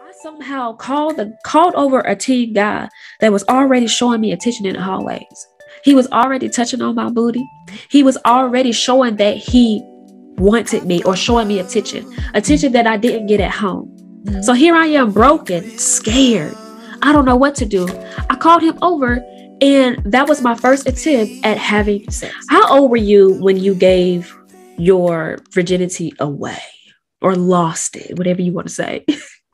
I somehow called over a teen guy that was already showing me attention in the hallways. He was already touching on my booty. He was already showing that he wanted me or showing me attention that I didn't get at home. So here I am, broken, scared. I don't know what to do. I called him over, and that was my first attempt at having sex. How old were you when you gave your virginity away or lost it, whatever you want to say?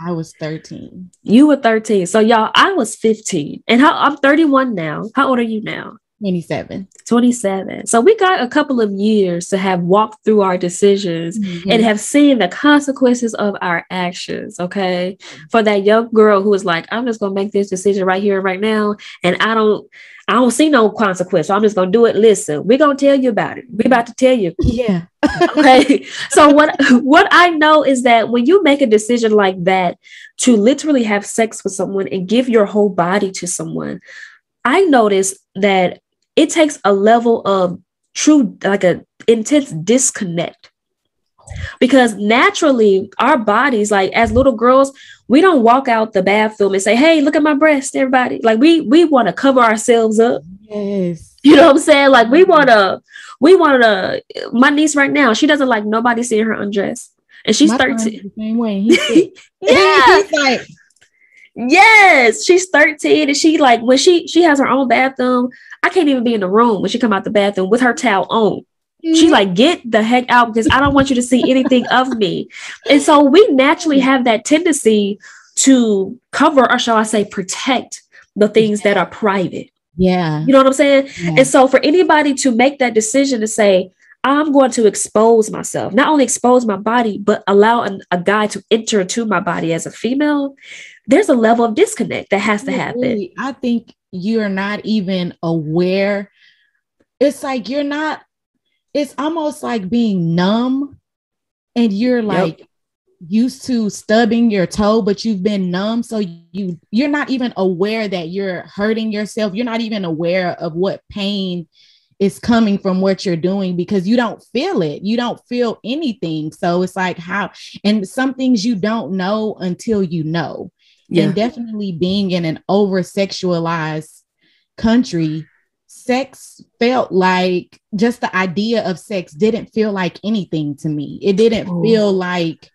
I was 13. You were 13. So y'all, I was 15. And I'm 31 now. How old are you now? 27. 27. So we got a couple of years to have walked through our decisions and have seen the consequences of our actions. Okay. For that young girl who was like, I'm just gonna make this decision right here and right now. And I don't see no consequence. So I'm just gonna do it. Listen, we're gonna tell you about it. We're about to tell you. Yeah. Okay. So what I know is that when you make a decision like that to literally have sex with someone and give your whole body to someone, I noticed that it takes a level of true, like an intense disconnect. Because naturally, our bodies, like as little girls, we don't walk out the bathroom and say, "Hey, look at my breast, everybody." Like we want to cover ourselves up. Yes. You know what I'm saying? Like we want to. My niece right now, she doesn't like nobody seeing her undress, and she's 13. The same way. Yeah. He's like, yes, she's 13, and she like when she has her own bathroom. I can't even be in the room when she come out the bathroom with her towel on. She's like, get the heck out because I don't want you to see anything of me. And so we naturally have that tendency to cover, or shall I say, protect the things that are private. yeah. You know what I'm saying? Yeah. And so for anybody to make that decision to say, I'm going to expose myself, not only expose my body, but allow a guy to enter into my body as a female, there's a level of disconnect that has to happen. Really, I think you're not even aware. It's like you're not, it's almost like being numb, and you're like used to stubbing your toe, but you've been numb. So you're not even aware that you're hurting yourself. You're not even aware of what pain is coming from what you're doing because you don't feel it. You don't feel anything. So it's like and some things you don't know until you know. Yeah. And definitely being in an over sexualized country, sex felt like just the idea of sex didn't feel like anything to me. It didn't feel like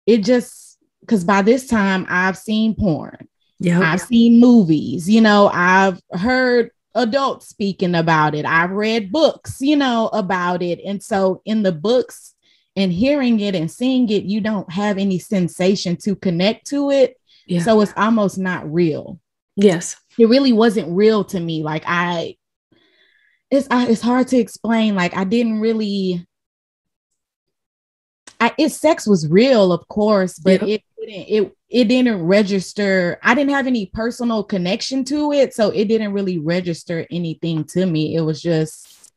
it just, because by this time I've seen porn. Yeah, I've seen movies, I've heard adults speaking about it. I've read books, about it. And so in the books and hearing it and seeing it, you don't have any sensation to connect to it. Yeah. So it's almost not real. Yes. It really wasn't real to me. Like it's hard to explain. Like I didn't really, sex was real, of course, but it didn't register. I didn't have any personal connection to it. So it didn't really register anything to me. It was just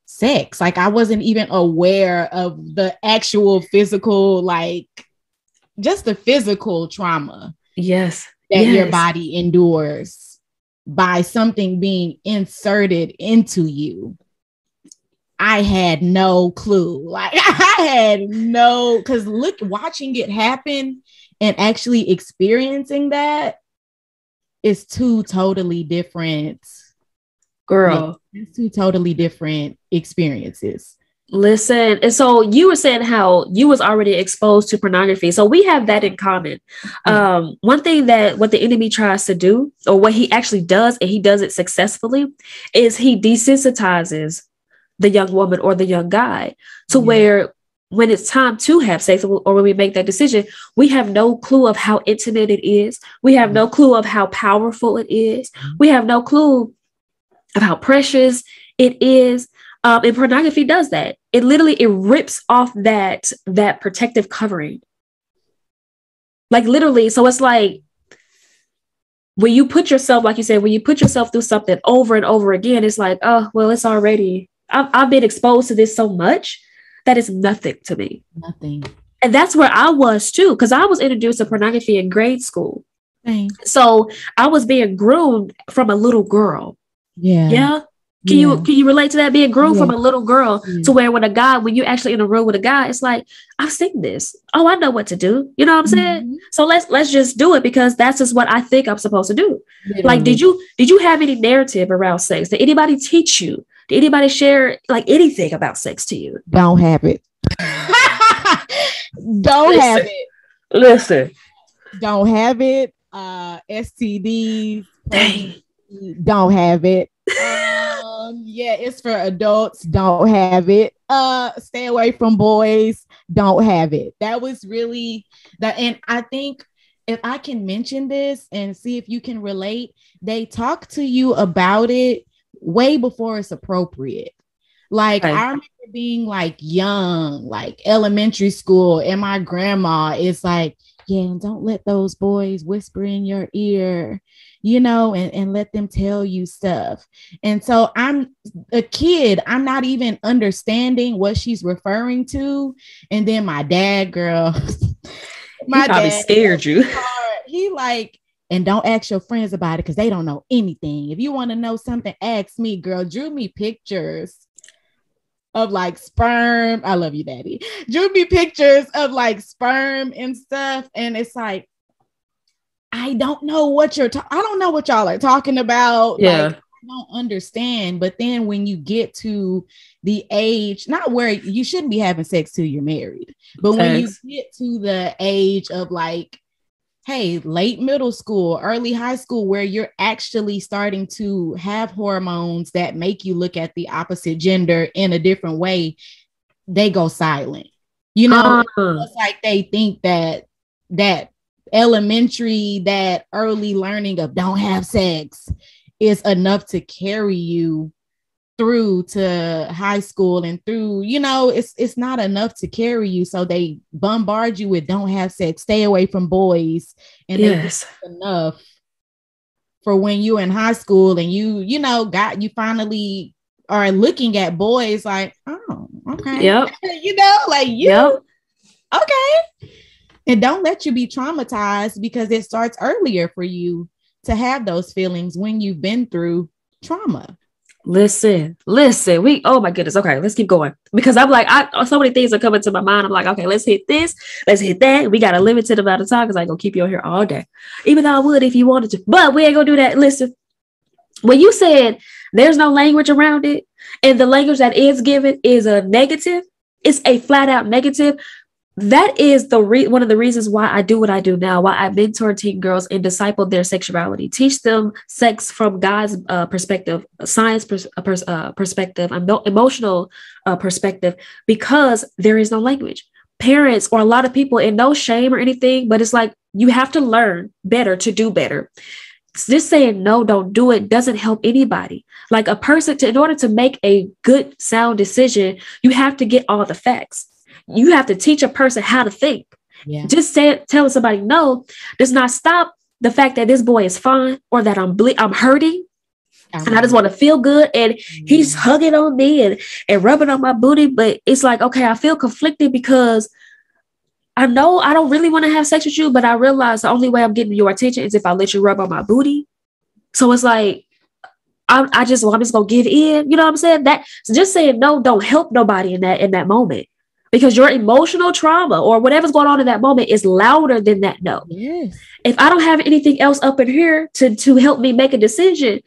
sex. Like I wasn't even aware of the actual physical, like just the physical trauma. Yes. That your body endures by something being inserted into you. I had no clue. Like I had no, because watching it happen and actually experiencing that is two totally different, girl. It's two totally different experiences. Listen, and so you were saying how you was already exposed to pornography. So we have that in common. One thing that what the enemy tries to do, or what he actually does, and he does it successfully, is he desensitizes the young woman or the young guy to where when it's time to have sex or when we make that decision, we have no clue of how intimate it is. We have no clue of how powerful it is. We have no clue of how precious it is. And pornography does that. It rips off that protective covering. Like literally. So it's like when you put yourself, like you said, when you put yourself through something over and over again, it's like, oh, well, it's already, I've been exposed to this so much that it's nothing to me. Nothing. And that's where I was too, because I was introduced to pornography in grade school. Thanks. So I was being groomed from a little girl. Yeah. Yeah. Yeah. Can you relate to that? Being groomed Yeah. from a little girl Yeah. to where when a guy, when you're actually in a room with a guy, it's like, I've seen this. Oh, I know what to do. You know what I'm saying? Mhm. So let's just do it because that's just what I think I'm supposed to do. Like, Literally. did you have any narrative around sex? Did anybody teach you? Did anybody share like anything about sex to you? Don't have it. Don't have Listen, it. listen. Don't have it. STDs, Dang. pregnancy, don't have it. Yeah, it's for adults. Don't have it. Stay away from boys. Don't have it. That was really that, and I think if I can mention this and see if you can relate, they talk to you about it way before it's appropriate. Like Okay. I remember being like young, like elementary school, and my grandma is like, yeah, and don't let those boys whisper in your ear, and let them tell you stuff. And so I'm a kid, I'm not even understanding what she's referring to. And then my dad, girl, He my probably dad, scared you. he like, and don't ask your friends about it because they don't know anything. If you want to know something, ask me, girl. Drew me pictures of like sperm. I love you, daddy. Drew me pictures of like sperm and stuff. And it's like, I don't know what I don't know what y'all are talking about. Yeah. Like, I don't understand. But then when you get to the age, not where you shouldn't be having sex till you're married, but when you get to the age of like, hey, late middle school, early high school, where you're actually starting to have hormones that make you look at the opposite gender in a different way, they go silent. It's like they think that elementary, that early learning of don't have sex is enough to carry you through to high school and through, it's not enough to carry you. So they bombard you with don't have sex, stay away from boys. And they think it's enough for when you're in high school and you finally are looking at boys like, oh, okay. Yep. Like Yep. Okay. And don't let you be traumatized because it starts earlier for you to have those feelings when you've been through trauma. Listen. We, oh my goodness. Okay, let's keep going because I'm like, so many things are coming to my mind. I'm like, okay, let's hit this, let's hit that. We got a limited amount of time because I gonna keep you on here all day, even though I would if you wanted to, but we ain't gonna do that. Listen, when you said there's no language around it, and the language that is given is a negative, it's a flat out negative. That is one of the reasons why I do what I do now, why I mentor teen girls and disciple their sexuality, teach them sex from God's perspective, science perspective, emotional perspective, because there is no language. Parents or a lot of people, in no shame or anything, but it's like you have to learn better to do better. Just saying no, don't do it doesn't help anybody. Like a person, in order to make a good, sound decision, you have to get all the facts. You have to teach a person how to think. Yeah. Just telling somebody no does not stop the fact that this boy is fine or that I'm hurting and I just want to feel good and he's hugging on me and rubbing on my booty. But it's like, okay, I feel conflicted because I know I don't really want to have sex with you, but I realize the only way I'm getting your attention is if I let you rub on my booty. So it's like, I'm just gonna give in. You know what I'm saying? That so just saying no don't help nobody in that moment. Because your emotional trauma or whatever's going on in that moment is louder than that no. Yes. If I don't have anything else up in here to help me make a decision,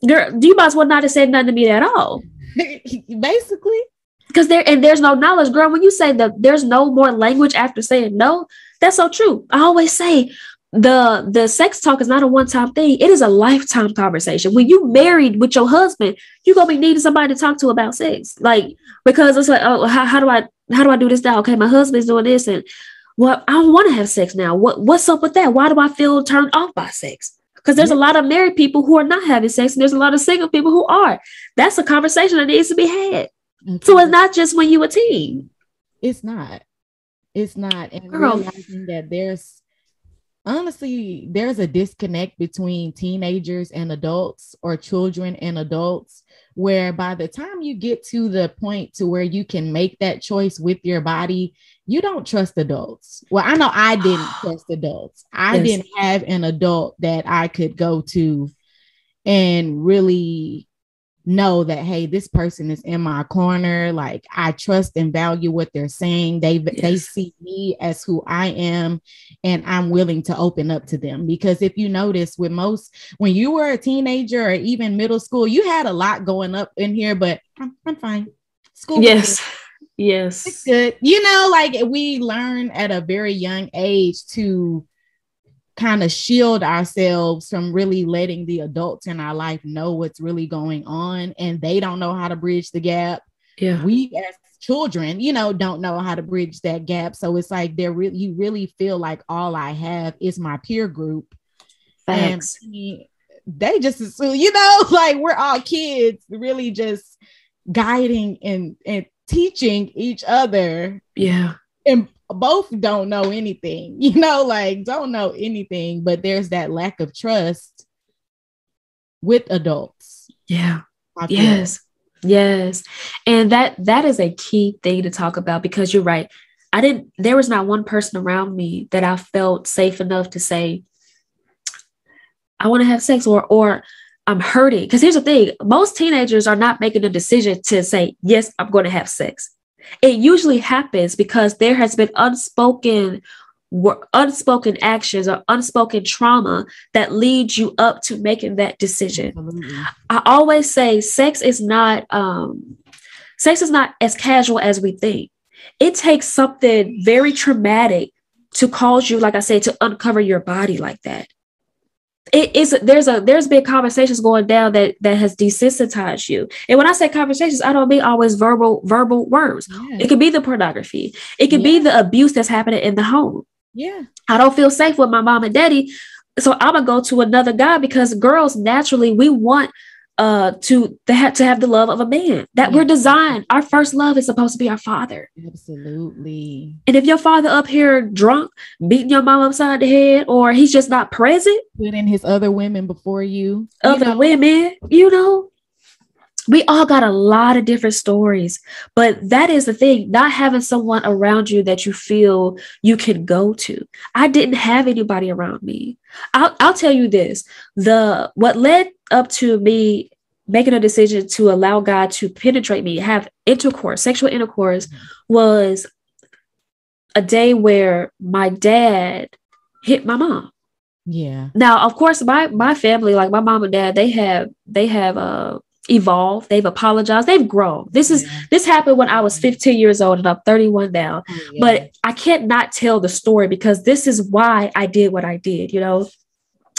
girl, you might as well not have said nothing to me at all. Basically. Because there's no knowledge, girl. When you say that there's no more language after saying no, that's so true. I always say the sex talk is not a one-time thing. It is a lifetime conversation. When you married with your husband, you're gonna be needing somebody to talk to about sex. Like, because it's like, oh, how do I do this now? Okay, my husband's doing this, and well, I don't want to have sex now. What's up with that? Why do I feel turned off by sex? Because there's a lot of married people who are not having sex, and there's a lot of single people who are. That's a conversation that needs to be had. Okay. So it's not just when you a teen. It's not. And girl, realizing that there's a disconnect between teenagers and adults or children and adults, where by the time you get to the point to where you can make that choice with your body, you don't trust adults. Well, I know I didn't trust adults. I didn't have an adult that I could go to and really know that, hey, this person is in my corner. Like, I trust and value what they're saying. They see me as who I am, and I'm willing to open up to them. Because if you notice, with most, when you were a teenager or even middle school, you had a lot going up in here, but I'm fine. School was good. Yes. It's good. You know, like, we learn at a very young age to kind of shield ourselves from really letting the adults in our life know what's really going on, and they don't know how to bridge the gap. We as children, you know, don't know how to bridge that gap. So it's like you really feel like all I have is my peer group. Facts. And they just assume, you know, like, we're all kids really just guiding and teaching each other. And both don't know anything, you know, like, don't know anything, but there's that lack of trust with adults. Yes. And that is a key thing to talk about, because you're right. There was not one person around me that I felt safe enough to say, I want to have sex, or I'm hurting. Because here's the thing, most teenagers are not making a decision to say, yes, I'm going to have sex. It usually happens because there has been unspoken actions or unspoken trauma that leads you up to making that decision. Absolutely. I always say sex is not as casual as we think. It takes something very traumatic to cause you, like I said, to uncover your body like that. There's been conversations going down that has desensitized you. And when I say conversations, I don't mean always verbal words. It could be the pornography. It could be the abuse that's happening in the home. I don't feel safe with my mom and daddy, so I'm gonna go to another guy, because girls naturally, we want to have the love of a man, that we're designed. Our first love is supposed to be our father. Absolutely. And if your father up here drunk, beating your mom upside the head, or he's just not present, putting his other women before you, women, you know, we all got a lot of different stories. But that is the thing, not having someone around you that you feel you can go to. I didn't have anybody around me. I'll tell you this, what led up to me making a decision to allow God to penetrate me, have sexual intercourse, was a day where my dad hit my mom. Now, of course, my family, like my mom and dad, they have evolved, they've apologized, they've grown. This happened when I was 15 years old, and I'm 31 now. But I can't not tell the story, because this is why I did what I did, you know.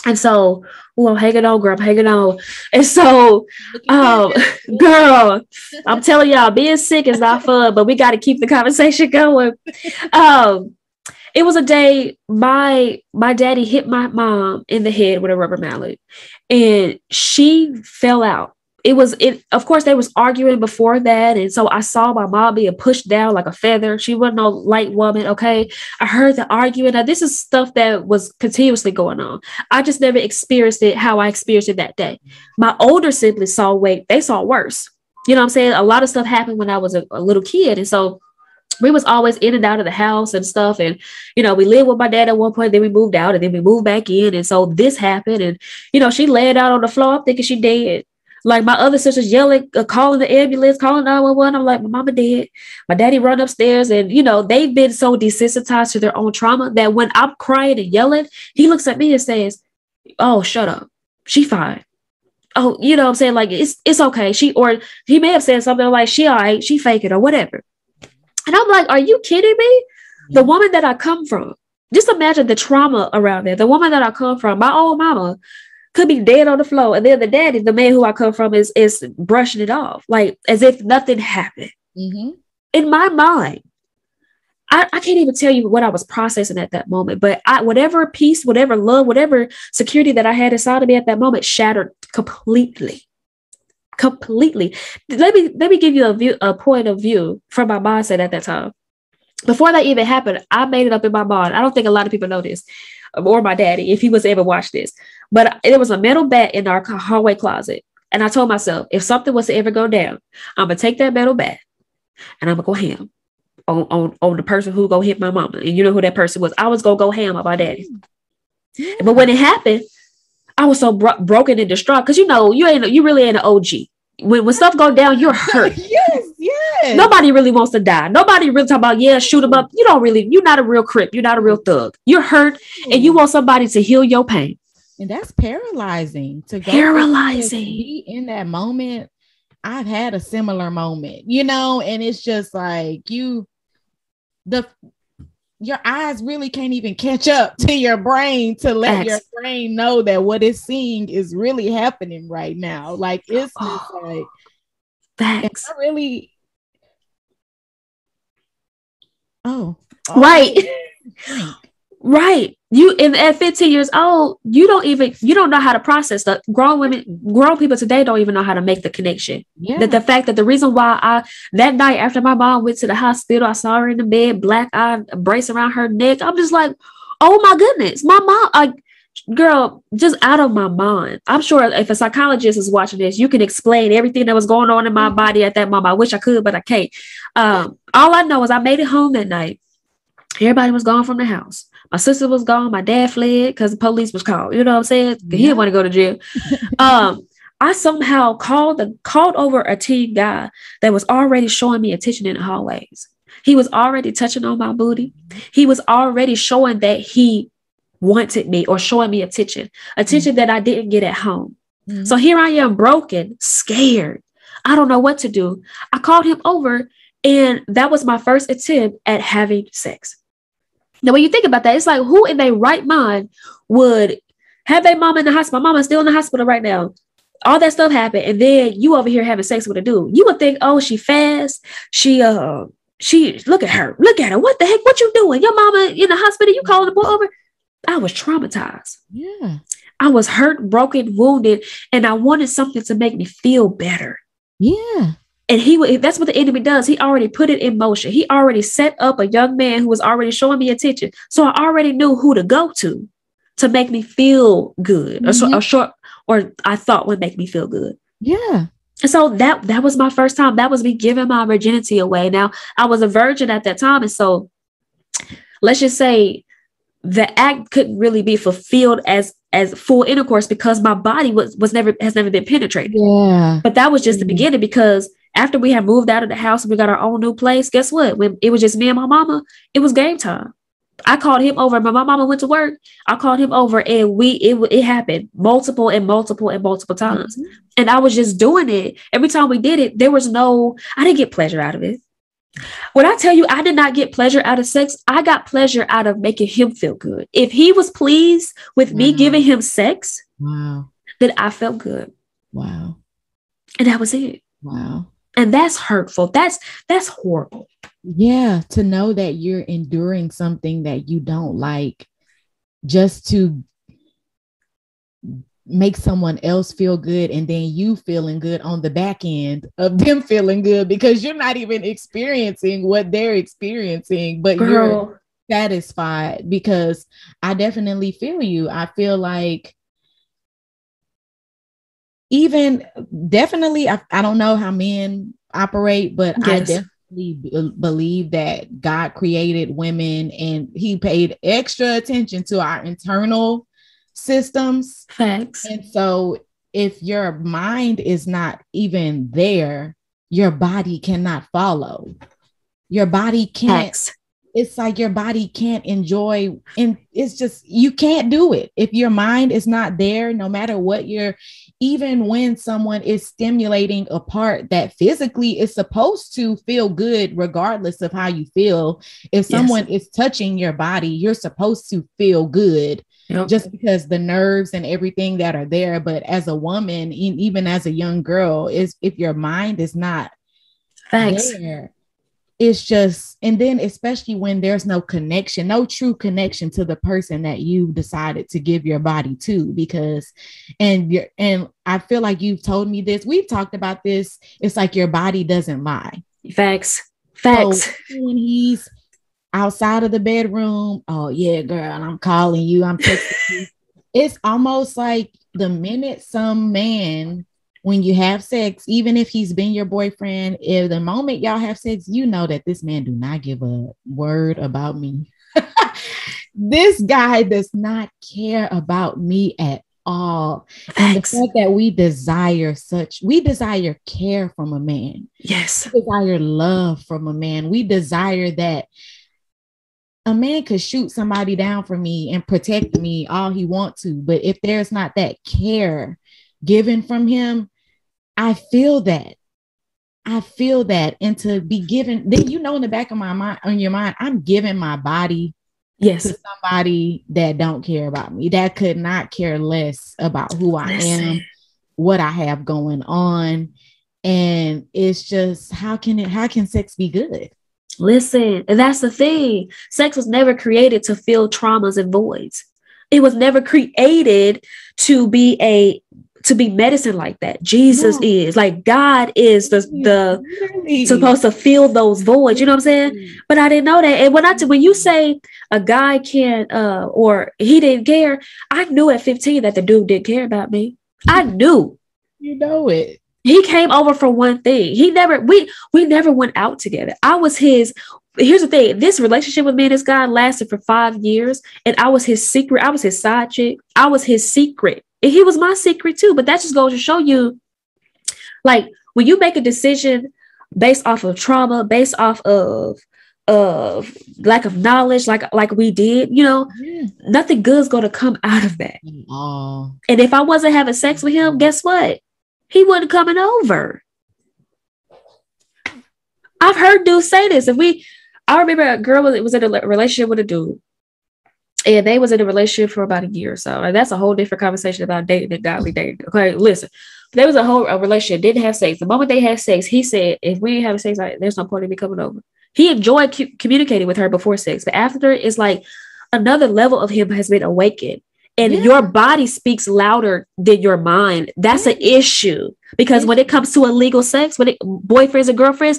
And so, I'm hanging on, girl, I'm hanging on. And so, girl, I'm telling y'all, being sick is not fun, but we got to keep the conversation going. It was a day my daddy hit my mom in the head with a rubber mallet, and she fell out. Of course, they was arguing before that. And so I saw my mom being pushed down like a feather. She wasn't no light woman. Okay. I heard the arguing. Now, this is stuff that was continuously going on. I just never experienced it how I experienced it that day. My older siblings they saw worse. You know what I'm saying? A lot of stuff happened when I was a little kid. And so we was always in and out of the house and stuff. And, you know, we lived with my dad at one point, then we moved out, and then we moved back in. And so this happened. And, you know, she laid out on the floor. I'm thinking she dead. Like, my other sisters yelling, calling the ambulance, calling 911. I'm like, my mama dead. My daddy run upstairs, and, you know, they've been so desensitized to their own trauma that when I'm crying and yelling, he looks at me and says, oh, shut up. She fine. Oh, you know what I'm saying? Like, it's okay. He may have said something like, she all right, she faking or whatever. And I'm like, are you kidding me? The woman that I come from, just imagine the trauma around there. The woman that I come from, my own mama, could be dead on the floor. And then the daddy, the man who I come from, is brushing it off, like as if nothing happened. In my mind, I can't even tell you what I was processing at that moment, but whatever peace, whatever love, whatever security that I had inside of me at that moment shattered completely. Let me give you a point of view from my mindset at that time. Before that even happened, I made it up in my mind. I don't think a lot of people know this, or my daddy, if he was ever watched this, but there was a metal bat in our hallway closet. And I told myself, if something was to ever go down, I'm going to take that metal bat and I'm going to go ham on the person who go hit my mama. And you know who that person was. I was going to go ham on my daddy. But when it happened, I was so broken and distraught, because, you know, you really ain't an OG. when stuff go down, you're hurt. Yes. Nobody really wants to die. Nobody really talk about, shoot them up. You're not a real Crip. You're not a real thug. You're hurt and you want somebody to heal your pain. And that's paralyzing to go be in that moment. I've had a similar moment, and it's just like your eyes really can't even catch up to your brain to let your brain know that what it's seeing is really happening right now. Like it's just like facts. I really right. Right. At 15 years old, you don't know how to process stuff. Grown people today don't even know how to make the connection. Yeah. That the fact that the reason why that night after my mom went to the hospital, I saw her in the bed, black eye, brace around her neck. I'm just like, oh my goodness, my mom, girl, just out of my mind. I'm sure if a psychologist is watching this, you can explain everything that was going on in my body at that moment. I wish I could, but I can't. All I know is I made it home that night. Everybody was gone from the house. My sister was gone. My dad fled because the police was called. You know what I'm saying? He didn't want to go to jail. I somehow called over a teen guy that was already showing me attention in the hallways. He was already touching on my booty. He was already showing that he wanted me or showing me attention that I didn't get at home. Mm-hmm. So here I am, broken, scared. I don't know what to do. I called him over, and that was my first attempt at having sex. Now, when you think about that, it's like, who in their right mind would have their mama in the hospital? My mama's still in the hospital right now. All that stuff happened, and then you over here having sex with a dude. You would think, oh, she fast. She look at her. What the heck? What you doing? Your mama in the hospital? You calling the boy over? I was traumatized. Yeah. I was hurt, broken, wounded, and I wanted something to make me feel better. Yeah. And that's what the enemy does. He already put it in motion. He already set up a young man who was already showing me attention. So I already knew who to go to make me feel good, mm-hmm. or I thought would make me feel good. Yeah. And so that was my first time. That was me giving my virginity away. Now, I was a virgin at that time. And so let's just say the act couldn't really be fulfilled as full intercourse because my body has never been penetrated. Yeah. But that was just the beginning, because after we had moved out of the house and we got our own new place, guess what? When it was just me and my mama, it was game time. I called him over. When my mama went to work, I called him over, and it happened multiple times. Mm-hmm. And I was just doing it. Every time we did it, I didn't get pleasure out of it. When I tell you I did not get pleasure out of sex, I got pleasure out of making him feel good. If he was pleased with me giving him sex, then I felt good. Wow. And that was it. Wow. And that's hurtful. That's horrible. Yeah, to know that you're enduring something that you don't like just to make someone else feel good, and then you feeling good on the back end of them feeling good because you're not even experiencing what they're experiencing, but you're satisfied. Because I definitely feel you. I feel like I don't know how men operate, but yes. I definitely believe that God created women and he paid extra attention to our internal systems. Facts. And so if your mind is not even there, your body cannot follow. Your body can't. Facts. It's like your body can't enjoy, and it's just, you can't do it. If your mind is not there, no matter what even when someone is stimulating a part that physically is supposed to feel good, regardless of how you feel, if someone is touching your body, you're supposed to feel good. Yep. Just because the nerves and everything that are there. But as a woman, even as a young girl, if your mind is not there, it's just, and then especially when there's no connection, no true connection to the person that you decided to give your body to, because, and I feel like you've told me this, we've talked about this. It's like your body doesn't lie. Facts. So when he's outside of the bedroom, oh yeah, girl, I'm calling you, I'm texting you. It's almost like the minute some man, when you have sex, even if he's been your boyfriend, if the moment y'all have sex, you know that this man do not give a word about me. This guy does not care about me at all. And the Facts. fact that we desire care from a man. Yes. We desire love from a man. We desire that a man could shoot somebody down for me and protect me all he wants to. But if there's not that care given from him, I feel that. I feel that. And to be given, then in the back of my mind, on your mind, I'm giving my body to somebody that don't care about me, that could not care less about who I am, what I have going on. And it's just, how can sex be good? Listen, and that's the thing. Sex was never created to fill traumas and voids. It was never created to be medicine like that. Jesus is like, God is the supposed to fill those voids. You know what I'm saying? But I didn't know that. And when you say a guy can't or he didn't care, I knew at 15 that the dude didn't care about me. I knew. You know it. He came over for one thing. We never went out together. I was his. Here's the thing. This relationship with me and this guy lasted for 5 years, and I was his secret. I was his side chick. I was his secret. And he was my secret too. But that just goes to show you, like, when you make a decision based off of trauma, based off of lack of knowledge, like we did, nothing good's gonna come out of that. And if I wasn't having sex with him, guess what? He wasn't coming over. I've heard dudes say this. I remember a girl was in a relationship with a dude, and they was in a relationship for about a year or so. And that's a whole different conversation about dating and godly dating. Okay, listen. There was a relationship, didn't have sex. The moment they had sex, he said, if we ain't having sex, there's no point in me coming over. He enjoyed communicating with her before sex, but after, it's like another level of him has been awakened. And your body speaks louder than your mind. That's an issue. Because when it comes to illegal sex, boyfriends and girlfriends,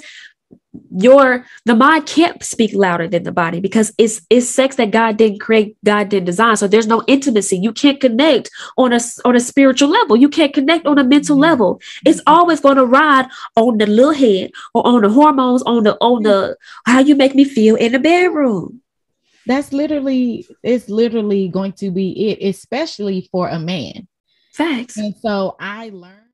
the mind can't speak louder than the body, because it's sex that God didn't create, God didn't design. So there's no intimacy. You can't connect on a spiritual level. You can't connect on a mental level. It's always going to ride on the little head, or on the hormones, on the how you make me feel in the bedroom. It's literally going to be it, especially for a man. Facts. And so I learned